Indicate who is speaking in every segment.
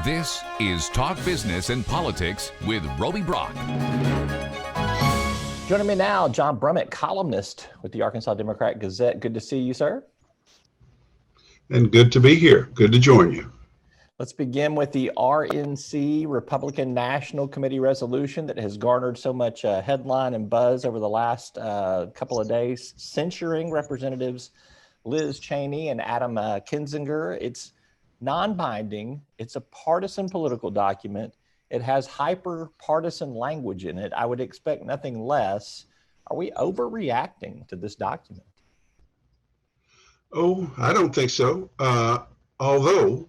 Speaker 1: This is Talk Business and Politics with Roby Brock.
Speaker 2: Joining me now, John Brummett, columnist with the Arkansas Democrat-Gazette. Good to see you, sir.
Speaker 3: And good to be here. Good to join you.
Speaker 2: Let's begin with the RNC, Republican National Committee resolution that has garnered so much headline and buzz over the last couple of days, censuring Representatives Liz Cheney and Adam Kinzinger. It's non-binding. It's a partisan political document. It has hyper-partisan language in it. I would expect nothing less. Are we overreacting to this document?
Speaker 3: Oh, I don't think so. Although,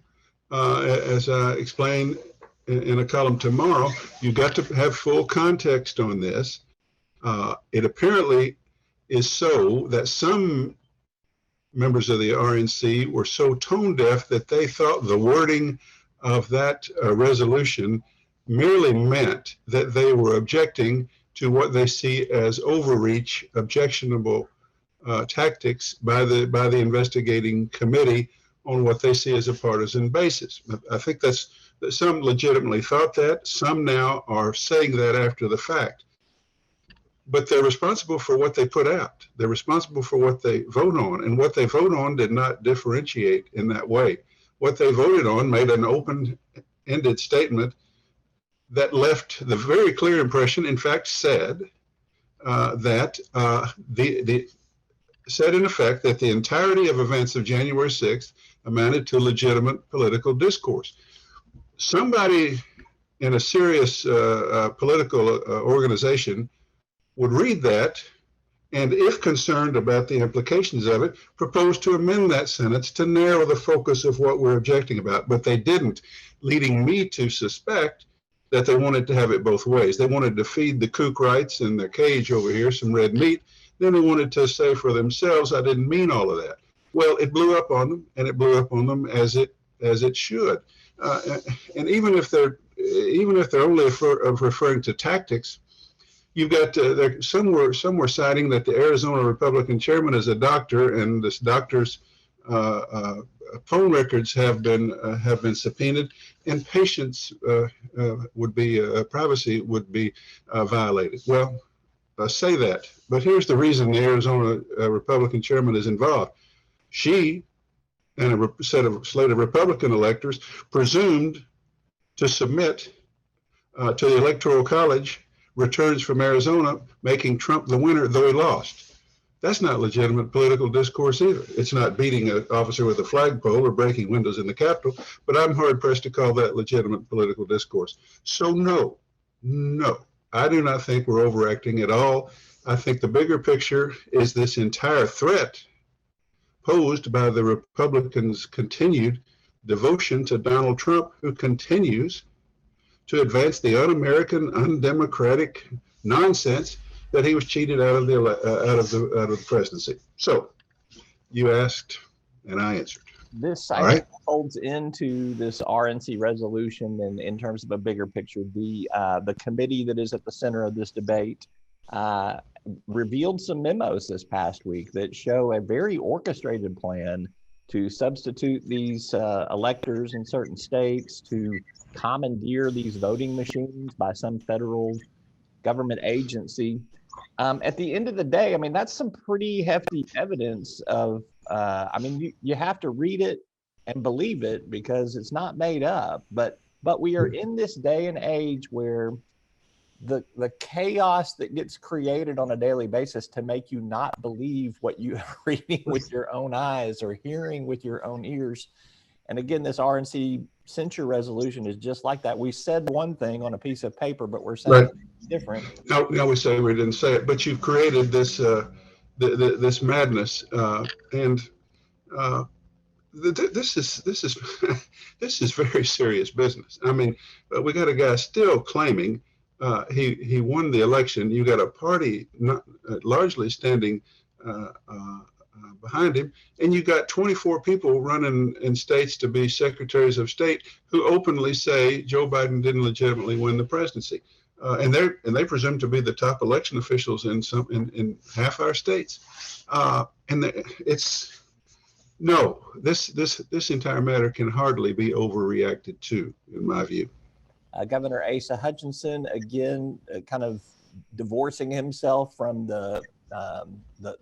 Speaker 3: as I explain in a column tomorrow, you've got to have full context on this. It apparently is so that some members of the RNC were so tone deaf that they thought the wording of that resolution merely meant that they were objecting to what they see as overreach, objectionable tactics by the investigating committee on what they see as a partisan basis. I think that some legitimately thought that. Some now are saying that after the fact. But they're responsible for what they put out. They're responsible for what they vote on. And what they vote on did not differentiate in that way. What they voted on made an open-ended statement that left the very clear impression, in fact, said said in effect that the entirety of events of January 6th amounted to legitimate political discourse. Somebody in a serious political organization would read that, and if concerned about the implications of it, propose to amend that sentence to narrow the focus of what we're objecting about. But they didn't, leading me to suspect that they wanted to have it both ways. They wanted to feed the kook rights in their cage over here some red meat. Then they wanted to say for themselves, I didn't mean all of that. Well, it blew up on them, and it blew up on them as it should. And even if they're only referring to tactics, you've got some were citing that the Arizona Republican chairman is a doctor, and this doctor's phone records have been subpoenaed, and patients' privacy would be violated. Well, say that, but here's the reason the Arizona Republican chairman is involved. She and a slate of Republican electors presumed to submit to the Electoral College returns from Arizona, making Trump the winner, though he lost. That's not legitimate political discourse either. It's not beating an officer with a flagpole or breaking windows in the Capitol, but I'm hard-pressed to call that legitimate political discourse. So no, I do not think we're overacting at all. I think the bigger picture is this entire threat posed by the Republicans' continued devotion to Donald Trump, who continues to advance the un-American, undemocratic nonsense that he was cheated out of the presidency. So, you asked, and I answered.
Speaker 2: This holds into this RNC resolution, and in terms of a bigger picture, the committee that is at the center of this debate revealed some memos this past week that show a very orchestrated plan to substitute these electors in certain states, to commandeer these voting machines by some federal government agency. At the end of the day, I mean, that's some pretty hefty evidence of, you have to read it and believe it because it's not made up. But we are in this day and age where the chaos that gets created on a daily basis to make you not believe what you are reading with your own eyes or hearing with your own ears. And again, this RNC censure resolution is just like that. We said one thing on a piece of paper, but we're saying it's different.
Speaker 3: No, we say we didn't say it, but you've created this this madness, and this is very serious business. I mean, we got a guy still claiming he won the election. You got a party largely standing behind him, and you got 24 people running in states to be secretaries of state who openly say Joe Biden didn't legitimately win the presidency, and they presume to be the top election officials in half our states, and it's No, this entire matter can hardly be overreacted to, in my view.
Speaker 2: Governor Asa Hutchinson, again, kind of divorcing himself from the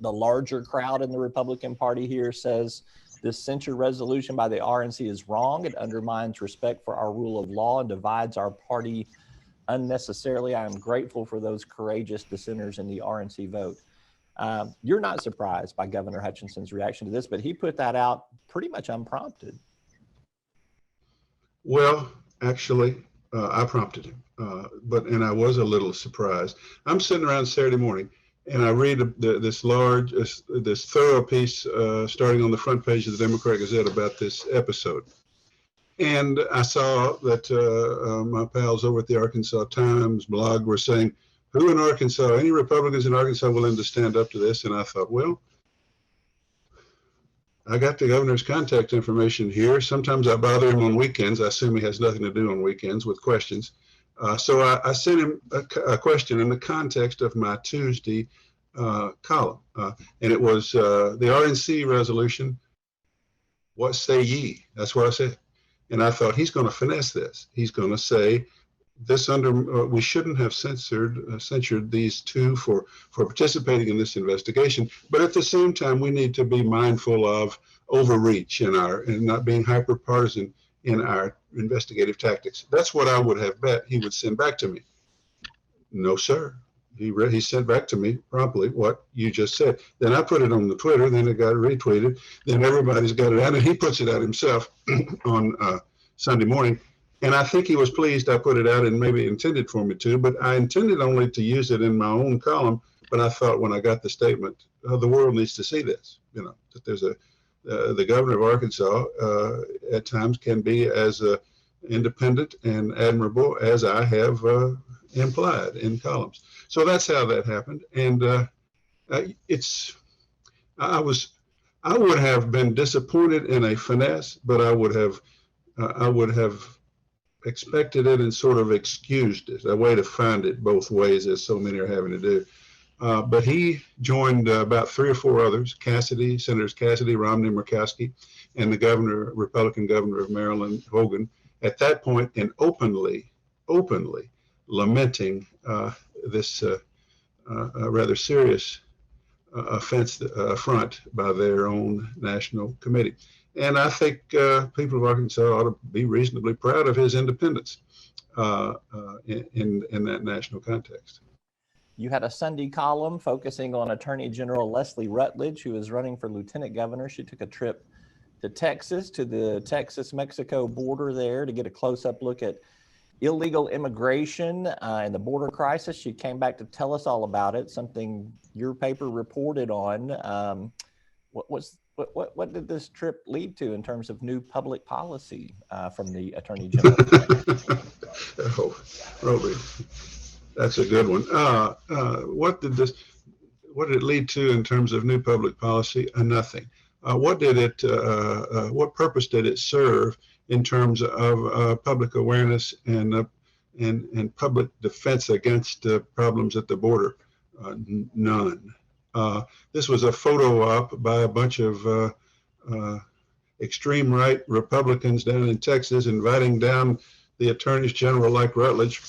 Speaker 2: larger crowd in the Republican Party here, says this censure resolution by the RNC is wrong. It undermines respect for our rule of law and divides our party unnecessarily. I am grateful for those courageous dissenters in the RNC vote. You're not surprised by Governor Hutchinson's reaction to this, but he put that out pretty much unprompted.
Speaker 3: Well, actually, I prompted him, and I was a little surprised. I'm sitting around Saturday morning, and I read this thorough piece starting on the front page of the Democrat Gazette about this episode. And I saw that my pals over at the Arkansas Times blog were saying, who in Arkansas, any Republicans in Arkansas willing to stand up to this? And I thought, well, I got the governor's contact information here. Sometimes I bother him on weekends. I assume he has nothing to do on weekends with questions. So I sent him a question in the context of my Tuesday column. And it was the RNC resolution, what say ye? That's what I said. And I thought he's going to finesse this. He's going to say this we shouldn't have censured these two for participating in this investigation. But at the same time, we need to be mindful of overreach and not being hyper partisan in our investigative tactics. That's what I would have bet he would send back to me. No, sir. He sent back to me promptly what you just said. Then I put it on the Twitter, then it got retweeted, then everybody's got it out, and he puts it out himself on Sunday morning. And I think he was pleased I put it out and maybe intended for me to, but I intended only to use it in my own column. But I thought when I got the statement, the world needs to see this, that there's the governor of Arkansas at times can be as independent and admirable as I have implied in columns. So that's how that happened. And I would have been disappointed in a finesse, but I would have expected it and sort of excused it, a way to find it both ways, as so many are having to do. But he joined about 3 or 4 others, Senators Cassidy, Romney, Murkowski, and the Republican governor of Maryland, Hogan, at that point, and openly lamenting this rather serious affront by their own national committee. And I think people of Arkansas ought to be reasonably proud of his independence in that national context.
Speaker 2: You had a Sunday column focusing on Attorney General Leslie Rutledge, who is running for lieutenant governor. She took a trip to Texas, to the Texas-Mexico border there, to get a close-up look at illegal immigration and the border crisis. She came back to tell us all about it, something your paper reported on. What did this trip lead to in terms of new public policy from the Attorney General?
Speaker 3: Roby, that's a good one. What did it lead to in terms of new public policy? Nothing. What purpose did it serve in terms of public awareness and public defense against problems at the border? None. This was a photo op by a bunch of extreme right Republicans down in Texas, inviting down the attorneys general like Rutledge,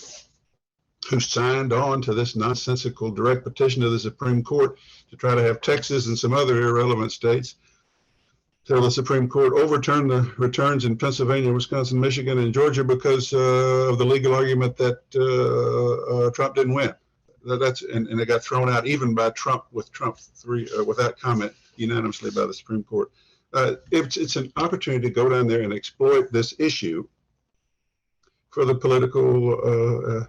Speaker 3: who signed on to this nonsensical direct petition to the Supreme Court to try to have Texas and some other irrelevant states tell the Supreme Court overturn the returns in Pennsylvania, Wisconsin, Michigan, and Georgia because of the legal argument that Trump didn't win. And it got thrown out even by Trump, without comment, unanimously by the Supreme Court. It's an opportunity to go down there and exploit this issue for the political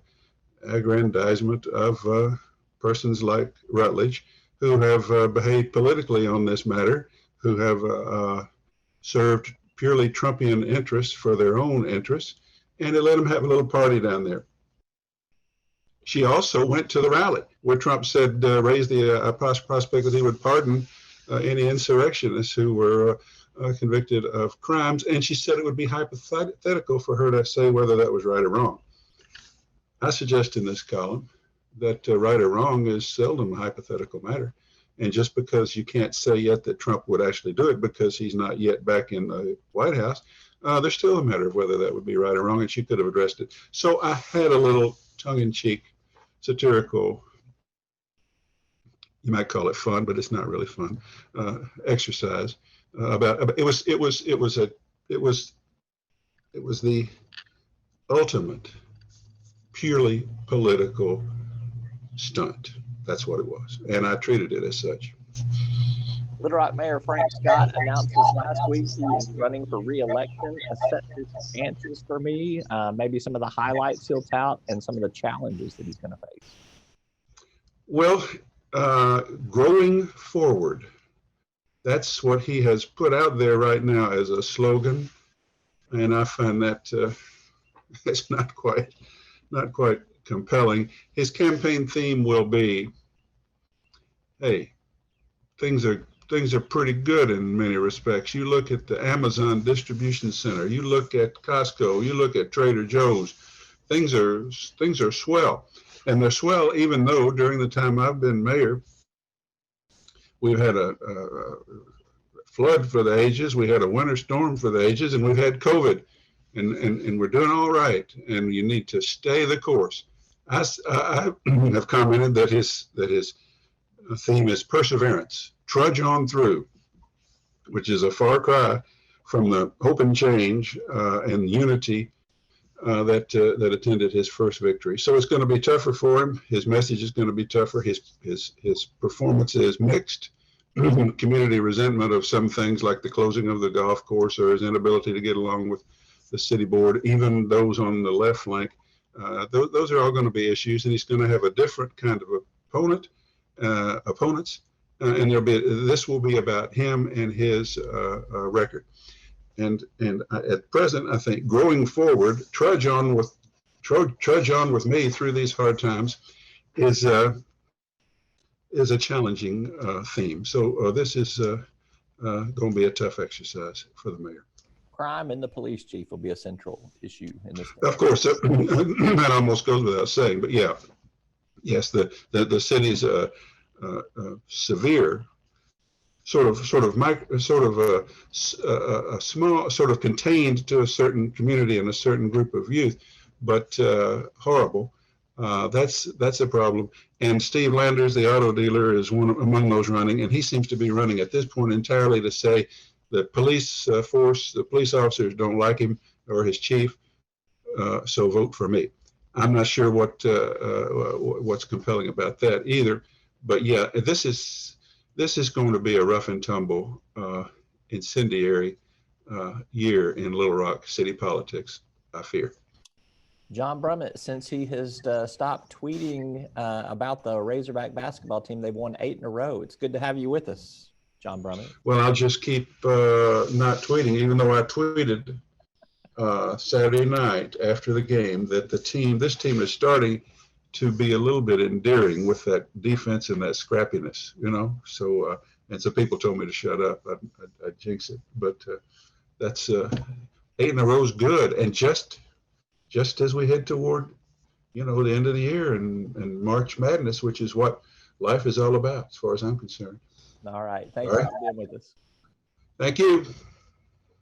Speaker 3: aggrandizement of persons like Rutledge, who have behaved politically on this matter, who have served purely Trumpian interests for their own interests, and to let them have a little party down there. She also went to the rally where Trump said, raised the prospect that he would pardon any insurrectionists who were convicted of crimes. And she said it would be hypothetical for her to say whether that was right or wrong. I suggest in this column that right or wrong is seldom a hypothetical matter. And just because you can't say yet that Trump would actually do it because he's not yet back in the White House, there's still a matter of whether that would be right or wrong, and she could have addressed it. So I had a little tongue-in-cheek, satirical, you might call it fun, but it's not really fun, exercise about it was the ultimate purely political stunt. That's what it was, and I treated it as such.
Speaker 2: Little Rock Mayor Frank Scott announced this last week he is running for re-election. Set his chances for me, maybe some of the highlights he'll tout and some of the challenges that he's going to face.
Speaker 3: Well, growing forward, that's what he has put out there right now as a slogan, and I find that it's not quite compelling. His campaign theme will be, hey, things are pretty good in many respects. You look at the Amazon distribution center, you look at Costco, you look at Trader Joe's, things are swell. And they're swell even though during the time I've been mayor, we've had a flood for the ages, we had a winter storm for the ages, and we've had COVID. And we're doing all right, and you need to stay the course. I have commented that his theme is perseverance, trudge on through, which is a far cry from the hope and change and unity that attended his first victory. So it's going to be tougher for him. His message is going to be tougher. His performance is mixed. Community resentment of some things like the closing of the golf course or his inability to get along with the city board, even those on the left flank. Those are all going to be issues, and he's going to have a different kind of opponents, and this will be about him and his record. And at present, I think growing forward, trudge on with me through these hard times is a challenging theme. So this is going to be a tough exercise for the mayor.
Speaker 2: Crime and the police chief will be a central issue in this.
Speaker 3: Of course, that almost goes without saying, but yeah, yes, the city's severe, sort of a small, sort of contained to a certain community and a certain group of youth, but horrible. That's a problem. And Steve Landers, the auto dealer, is one among those running, and he seems to be running at this point entirely to say the police force, the police officers don't like him or his chief, so vote for me. I'm not sure what's compelling about that either, but yeah, this is going to be a rough and tumble, incendiary year in Little Rock city politics, I fear.
Speaker 2: John Brummett, since he has stopped tweeting about the Razorback basketball team, they've won 8 in a row. It's good to have you with us, John Brummett.
Speaker 3: Well, I'll just keep not tweeting, even though I tweeted Saturday night after the game that this team is starting to be a little bit endearing with that defense and that scrappiness, you know. So and some people told me to shut up. I jinx it, but that's 8 in a row is good, and just as we head toward, the end of the year and March Madness, which is what life is all about, as far as I'm concerned.
Speaker 2: All right. Thank you for being with us.
Speaker 3: Thank you.